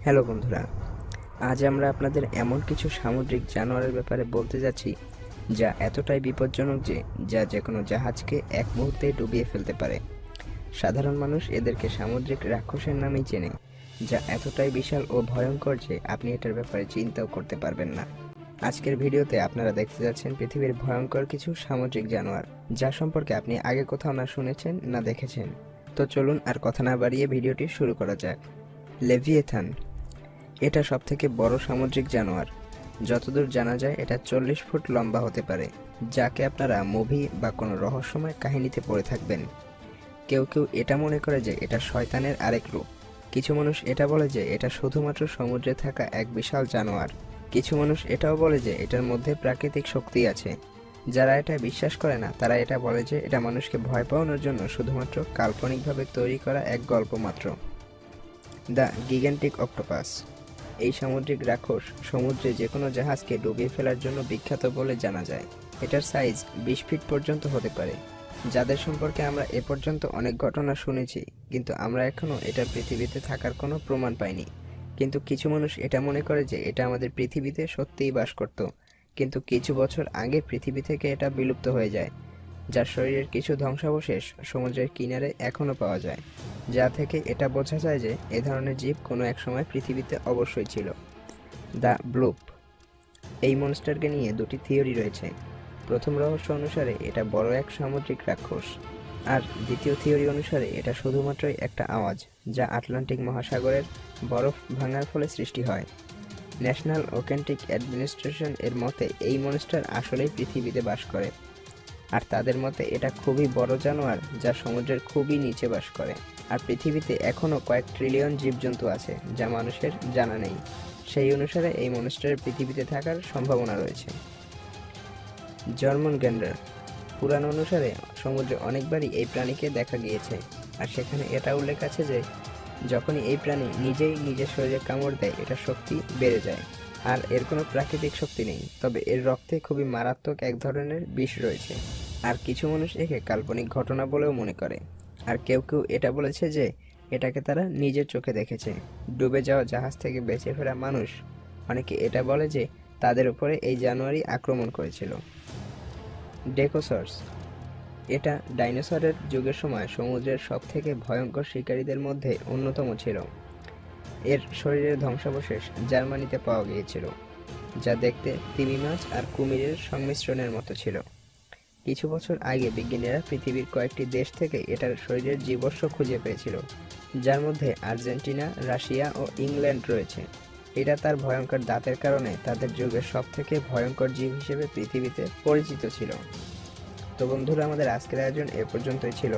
Hello বন্ধুরা, আজ আমরা আপনাদের এমন কিছু সামুদ্রিক জানোয়ারের ব্যাপারে বলতে যাচ্ছি যা এতটাই বিপজ্জনক যে যে কোনো জাহাজকে এক মুহূর্তে ডুবিয়ে ফেলতে পারে। সাধারণ মানুষ এদেরকে সামুদ্রিক রাক্ষসের নামেই চেনে, যা এতটাই বিশাল ও ভয়ঙ্কর যে আপনি এটার ব্যাপারে চিন্তাও করতে পারবেন না। আজকের ভিডিওতে আপনারা দেখতে যাচ্ছেন পৃথিবীর ভয়ঙ্কর কিছু সামুদ্রিক জানোয়ার, যা সম্পর্কে আপনি আগে কোথাও না শুনেছেন না দেখেছেন। তো চলুন আর কথা না বাড়িয়ে ভিডিওটি শুরু করা যাক। লেভিয়েথান, এটা সবথেকে বড় সামুদ্রিক জানোয়ার। যতদূর জানা যায় এটা 40 ফুট লম্বা হতে পারে, যাকে আপনারা মুভি বা কোনো রহস্যময় কাহিনীতে পড়ে থাকবেন। কেউ কেউ এটা মনে করে যে এটা শয়তানের আরেক রূপ। কিছু মানুষ এটা বলে যে এটা শুধুমাত্র সমুদ্রে থাকা এক বিশাল জানোয়ার। কিছু মানুষ এটাও বলে যে এটার মধ্যে প্রাকৃতিক শক্তি আছে। যারা এটা বিশ্বাস করে না তারা এটা বলে যে এটা মানুষকে ভয় পাওয়ানোর জন্য শুধুমাত্র কাল্পনিকভাবে তৈরি করা এক গল্প মাত্র। দ্য গিগান্টিক অক্টোপাস, এই সামুদ্রিক রাক্ষস সমুদ্রে যে কোনো জাহাজকে ডুবিয়ে ফেলার জন্য বিখ্যাত বলে জানা যায়। এটার সাইজ 20 ফিট পর্যন্ত হতে পারে। যাদের সম্পর্কে আমরা এ পর্যন্ত অনেক ঘটনা শুনেছি, কিন্তু আমরা এখনও এটা পৃথিবীতে থাকার কোনো প্রমাণ পাইনি। কিন্তু কিছু মানুষ এটা মনে করে যে এটা আমাদের পৃথিবীতে সত্যিই বাস করত, কিন্তু কিছু বছর আগে পৃথিবী থেকে এটা বিলুপ্ত হয়ে যায়। যার শরীরের কিছু ধ্বংসাবশেষ সমুদ্রের কিনারে এখনও পাওয়া যায়, যা থেকে এটা বোঝা যায় যে এ ধরনের জীব কোনো এক সময় পৃথিবীতে অবশ্যই ছিল। দ্য ব্লুপ, এই মনস্টারকে নিয়ে দুটি থিওরি রয়েছে। প্রথম রহস্য অনুসারে এটা বড় এক সামুদ্রিক রাক্ষস, আর দ্বিতীয় থিওরি অনুসারে এটা শুধুমাত্রই একটা আওয়াজ যা আটলান্টিক মহাসাগরের বরফ ভাঙার ফলে সৃষ্টি হয়। ন্যাশনাল ওকেন্টিক অ্যাডমিনিস্ট্রেশন এর মতে এই মনস্টার আসলেই পৃথিবীতে বাস করে, আর তাদের মতে এটা খুবই বড় জানোয়ার যা সমুদ্রের খুবই নিচে বাস করে। আর পৃথিবীতে এখনও কয়েক ট্রিলিয়ন জীবজন্তু আছে যা মানুষের জানা নেই। সেই অনুসারে এই মনস্টারের পৃথিবীতে থাকার সম্ভাবনা রয়েছে। জার্মান গ্যান্ডার, পুরাণ অনুসারে সমুদ্রে অনেকবারই এই প্রাণীকে দেখা গিয়েছে, আর সেখানে এটা উল্লেখ আছে যে যখনই এই প্রাণী নিজেই নিজের শরীরে কামড় দেয় এটা শক্তি বেড়ে যায়। আর এর কোনো প্রাকৃতিক শক্তি নেই, তবে এর রক্তে খুবই মারাত্মক এক ধরনের বিষ রয়েছে। আর কিছু মানুষ একে কাল্পনিক ঘটনা বলেও মনে করে। আর কেউ কেউ এটা বলেছে যে এটাকে তারা নিজের চোখে দেখেছে। ডুবে যাওয়া জাহাজ থেকে বেঁচে ফেরা মানুষ অনেকে এটা বলে যে তাদের উপরে এই জানোয়ারই আক্রমণ করেছিল। ডেকোসর্স, এটা ডাইনোসরের যুগের সময় সমুদ্রের সবথেকে ভয়ঙ্কর শিকারীদের মধ্যে অন্যতম ছিল। এর শরীরের ধ্বংসাবশেষ জার্মানিতে পাওয়া গিয়েছিল, যা দেখতে তিমি মাছ আর কুমিরের সংমিশ্রণের মতো ছিল। কিছু বছর আগে বিজ্ঞানীরা পৃথিবীর কয়েকটি দেশ থেকে এটার শরীরের জীবাশ্ম খুঁজে পেয়েছিল, যার মধ্যে আর্জেন্টিনা, রাশিয়া ও ইংল্যান্ড রয়েছে। এটা তার ভয়ঙ্কর দাঁতের কারণে তাদের যুগের সবথেকে ভয়ঙ্কর জীব হিসেবে পৃথিবীতে পরিচিত ছিল। তো বন্ধুরা, আমাদের আজকের আয়োজন এ পর্যন্তই ছিল।